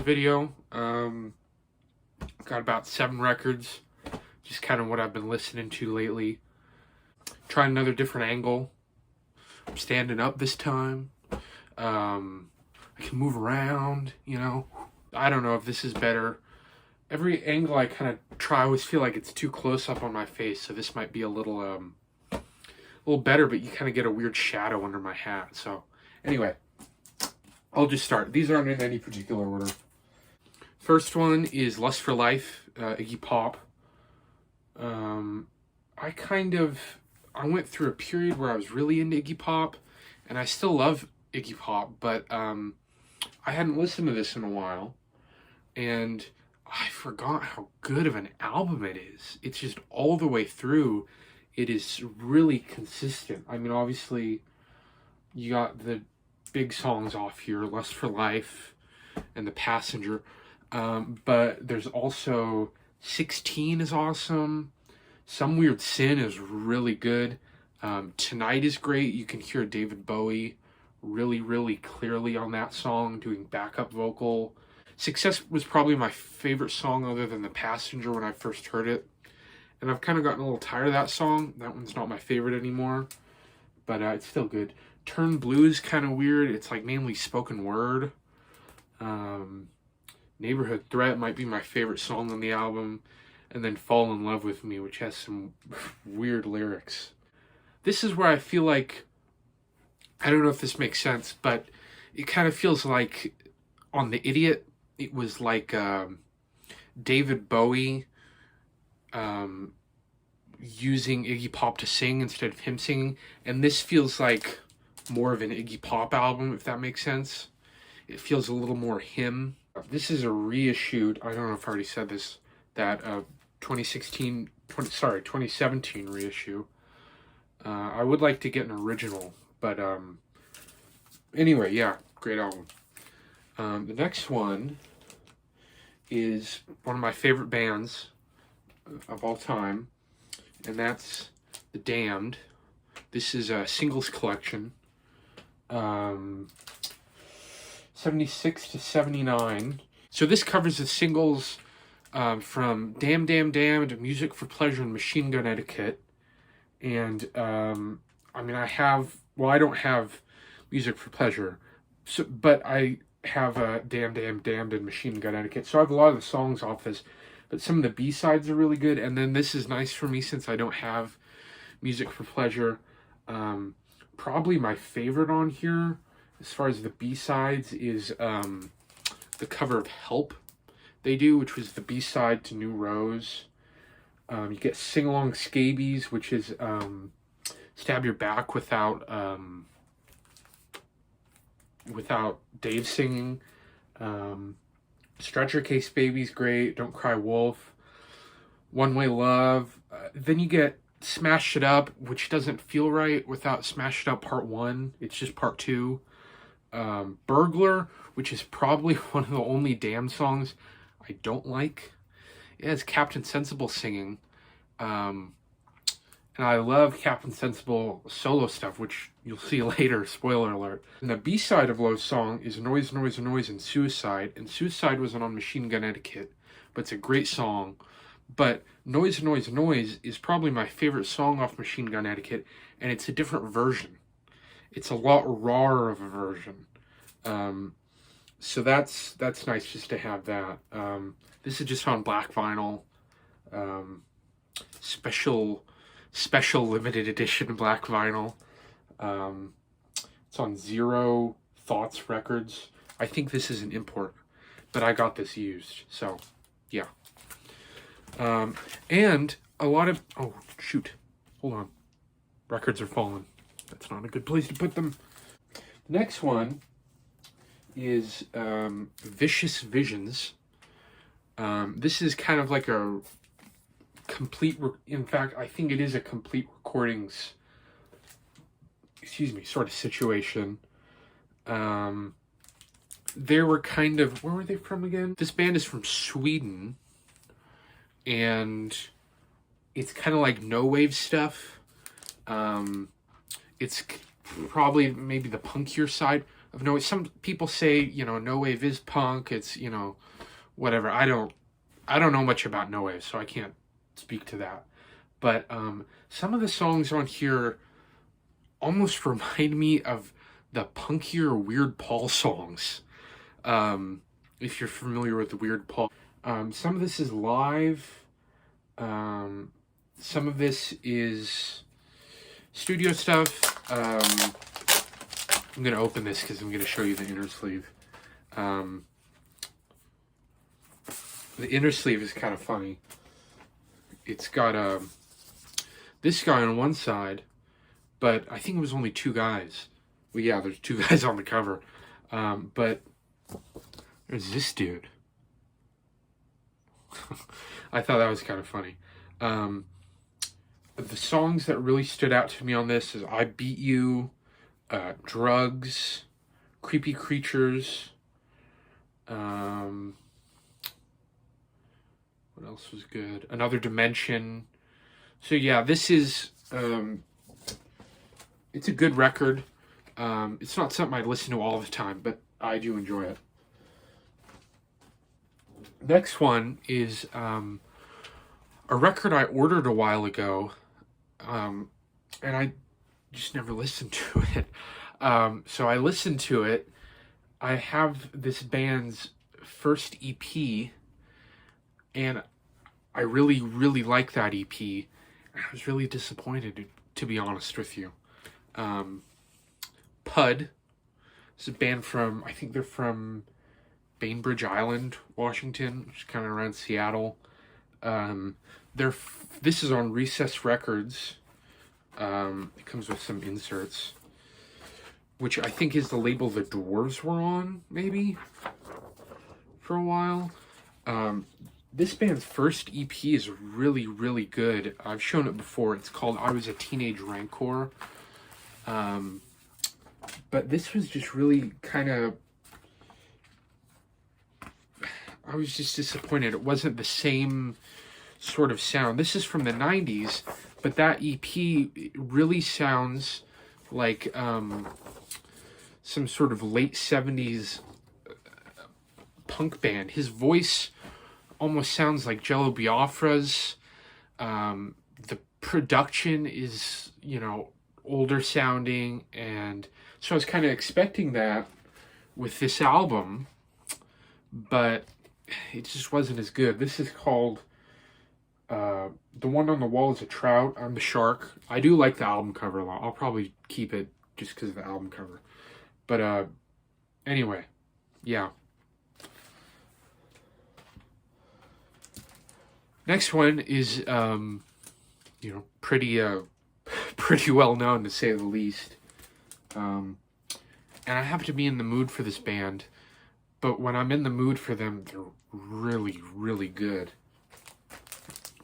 video. Got about 7 records, just kind of what I've been listening to lately. Trying another different angle. I'm standing up this time. I can move around, you know. I don't know if this is better. Every angle I kind of try, I always feel like it's too close up on my face, so this might be a little better, but you kind of get a weird shadow under my hat. So anyway, I'll just start. These aren't in any particular order. First one is Lust for Life, Iggy Pop. I went through a period where I was really into Iggy Pop, and I still love Iggy Pop, but I hadn't listened to this in a while, and I forgot how good of an album it is. It's just all the way through. It is really consistent. I mean, obviously, you got the big songs off here, Lust for Life and The Passenger, but there's also 16 is awesome. Some Weird Sin is really good. Tonight is great. You can hear David Bowie really, really clearly on that song, doing backup vocal. Success was probably my favorite song other than The Passenger when I first heard it. And I've kind of gotten a little tired of that song. That one's not my favorite anymore, but it's still good. Turn Blue is kind of weird. It's like mainly spoken word. Neighborhood Threat might be my favorite song on the album. And then Fall in Love with Me, which has some weird lyrics. This is where I feel like, I don't know if this makes sense, but it kind of feels like on The Idiot, it was like David Bowie using Iggy Pop to sing instead of him singing. And this feels like more of an Iggy Pop album, if that makes sense. It feels a little more him. This is a reissue. I don't know if I already said this. That 2017 reissue. I would like to get an original, but anyway, yeah, great album. The next one is one of my favorite bands of all time, and that's The Damned. This is a singles collection, 76 to 79. So this covers the singles from Damn Damn Damned, Music for Pleasure, and Machine Gun Etiquette. And I mean, I don't have Music for Pleasure, but I have Damn Damn Damned and Machine Gun Etiquette. So I have a lot of the songs off this, but some of the B-sides are really good. And then this is nice for me since I don't have Music for Pleasure. Probably my favorite on here, as far as the B-sides, is the cover of Help they do, which was the B-side to New Rose. You get Sing Along Scabies, which is Stab Your Back without Dave singing. Stretcher Case Baby's great. Don't Cry Wolf. One Way Love. Then you get Smash It Up, which doesn't feel right without Smash It Up Part 1. It's just Part 2. Burglar, which is probably one of the only Damned songs I don't like. It has Captain Sensible singing. And I love Captain Sensible solo stuff, which you'll see later, spoiler alert. And the B-side of Lowe's song is Noise, Noise, Noise, and Suicide. And Suicide wasn't on Machine Gun Etiquette, but it's a great song. But Noise, Noise, Noise is probably my favorite song off Machine Gun Etiquette, and it's a different version. It's a lot rawer of a version. So that's nice just to have that. This is just on black vinyl. Special limited edition black vinyl. It's on Zero Thoughts Records. I think this is an import, but I got this used, so yeah. And a lot of, oh shoot, hold on, records are falling. That's not a good place to put them. The next one is Vicious Visions. This is kind of like a complete, in fact, I think it is a complete recordings, sort of situation. They were kind of, where were they from again? This band is from Sweden, and it's kind of like no wave stuff. It's probably maybe the punkier side of no wave. Some people say, you know, no wave is punk. It's, you know, whatever. I don't know much about no wave, so I can't speak to that. But some of the songs on here almost remind me of the punkier Weird Paul songs. If you're familiar with the Weird Paul. Some of this is live. Some of this is studio stuff. I'm going to open this because I'm going to show you the inner sleeve. The inner sleeve is kind of funny. It's got this guy on one side, but I think it was only two guys. Well, yeah, there's two guys on the cover. But there's this dude. I thought that was kind of funny. The songs that really stood out to me on this is I Beat You, Drugs, Creepy Creatures. What else was good? Another Dimension. So yeah, this is it's a good record. It's not something I listen to all the time, but I do enjoy it. Next one is a record I ordered a while ago, and I just never listened to it. So I listened to it. I have this band's first EP, and I really, really like that EP. I was really disappointed, to be honest with you. Pud is a band from, I think they're from Bainbridge Island, Washington, which is kind of around Seattle. This is on Recess Records. It comes with some inserts, which I think is the label the Doors were on, maybe, for a while. This band's first EP is really, really good. I've shown it before. It's called I Was a Teenage Rancor. But this was just really kind of... I was just disappointed. It wasn't the same sort of sound. This is from the 90s, but that EP really sounds like some sort of late 70s punk band. His voice almost sounds like Jello Biafra's. The production is, you know, older sounding, and so I was kind of expecting that with this album, but it just wasn't as good. This is called The One on the Wall is a Trout. I'm the Shark. I do like the album cover a lot. I'll probably keep it just because of the album cover. But anyway, yeah. Next one is you know, pretty well known, to say the least. And I happen to be in the mood for this band, but when I'm in the mood for them, they're really, really good.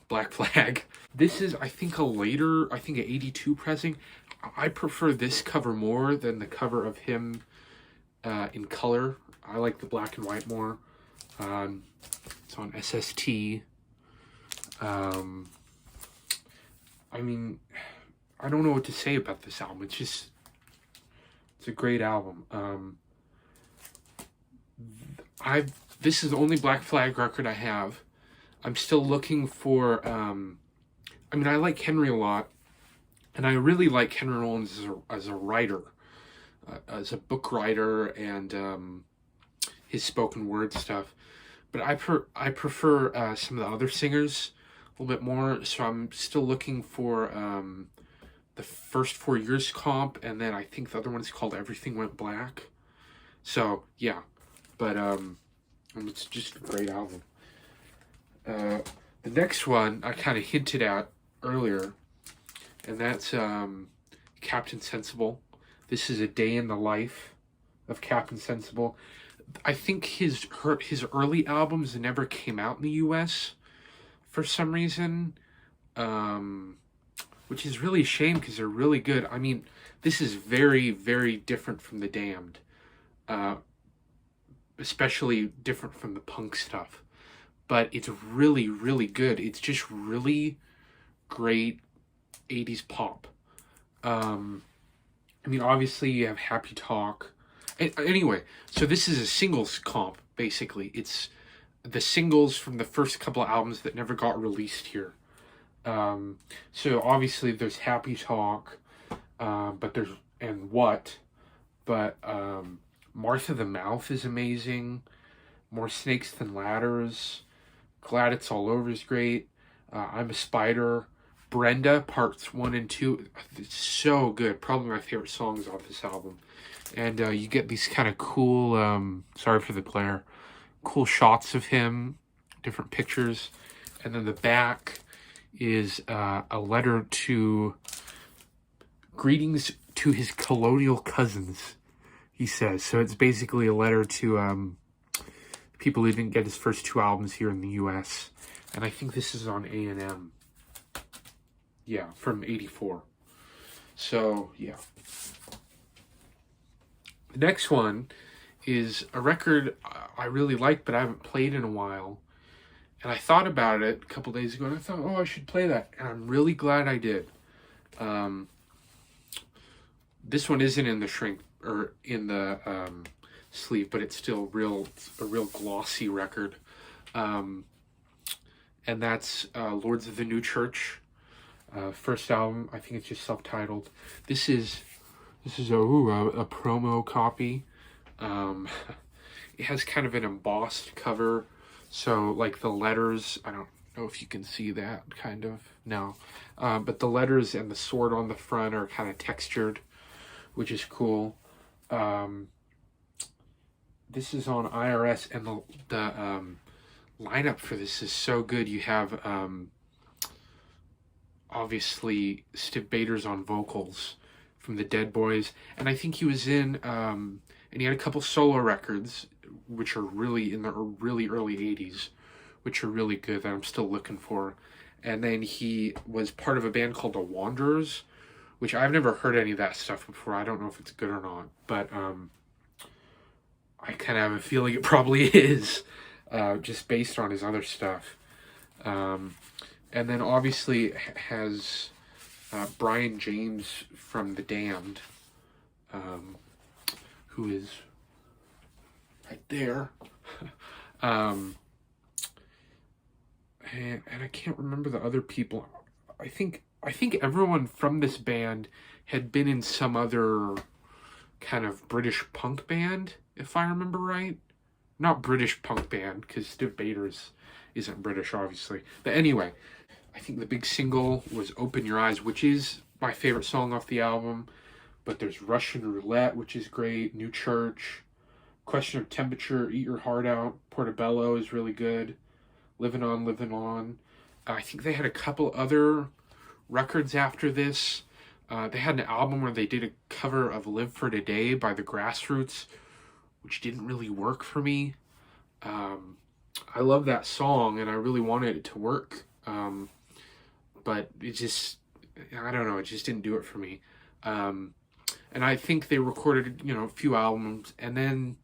Black Flag. This is, I think, an 82 pressing. I prefer this cover more than the cover of him in color. I like the black and white more. It's on SST. I mean, I don't know what to say about this album. It's a great album. This is the only Black Flag record I have. I'm still looking for, I mean, I like Henry a lot, and I really like Henry Rollins as a writer, as a book writer, and his spoken word stuff. But I prefer some of the other singers a little bit more, so I'm still looking for the first 4 years comp, and then I think the other one is called Everything Went Black. So yeah, but it's just a great album. The next one I kind of hinted at earlier, and that's Captain Sensible. This is a day in the life of Captain Sensible. I think his early albums never came out in the U.S. for some reason, which is really a shame because they're really good. I mean, this is very, very different from The Damned, especially different from the punk stuff. But it's really, really good. It's just really great 80s pop. I mean, obviously you have Happy Talk. Anyway, so this is a singles comp, basically. It's the singles from the first couple of albums that never got released here. So obviously there's Happy Talk, but there's, and What, but Martha the Mouth is amazing. More Snakes Than Ladders. Glad It's All Over is great. I'm a Spider. Brenda, parts 1 and 2. It's so good. Probably my favorite songs off this album. And you get these kind of cool, sorry for the glare, cool shots of him, different pictures. And then the back is a letter to, greetings to his colonial cousins, he says. So it's basically a letter to people who didn't get his first 2 albums here in the U.S. And I think this is on A&M. Yeah, from 84. So, yeah. The next one is a record I really like, but I haven't played in a while. And I thought about it a couple days ago, and I thought, oh, I should play that. And I'm really glad I did. This one isn't in the shrink, or in the sleeve, but it's still a real glossy record. And that's Lords of the New Church. First album, I think it's just self-titled. This is a promo copy. It has kind of an embossed cover, so like the letters, I don't know if you can see that, kind of, no. But the letters and the sword on the front are kind of textured, which is cool. This is on IRS, and the lineup for this is so good. You have obviously Stiv Bators on vocals from the Dead Boys, and I think he was in and he had a couple solo records which are really in the really early 80s, which are really good, that I'm still looking for. And then he was part of a band called The Wanderers, which I've never heard any of that stuff before. I don't know if it's good or not, but I kind of have a feeling it probably is, just based on his other stuff. And then obviously has Brian James from The Damned, who is right there. And I can't remember the other people. I think everyone from this band had been in some other kind of British punk band, if I remember right. Not British punk band, because Stiv Bators isn't British, obviously. But anyway, I think the big single was Open Your Eyes, which is my favorite song off the album. But there's Russian Roulette, which is great. New Church. Question of Temperature, Eat Your Heart Out. Portobello is really good. Living On, Living On. I think they had a couple other records after this. They had an album where they did a cover of Live for Today by the Grassroots, which didn't really work for me. I love that song, and I really wanted it to work. But it just, I don't know, it just didn't do it for me. And I think they recorded, a few albums, and then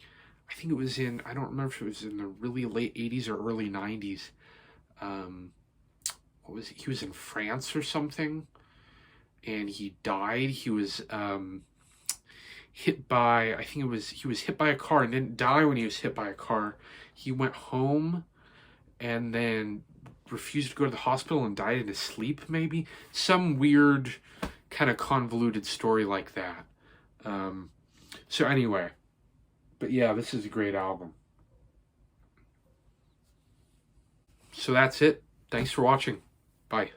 I think it was in, I don't remember if it was in the really late 80s or early 90s. He was in France or something, and he died. He was hit by, he was hit by a car and didn't die when he was hit by a car. He went home and then refused to go to the hospital and died in his sleep, maybe. Some weird kind of convoluted story like that. So anyway, but yeah, this is a great album. So that's it. Thanks for watching. Bye.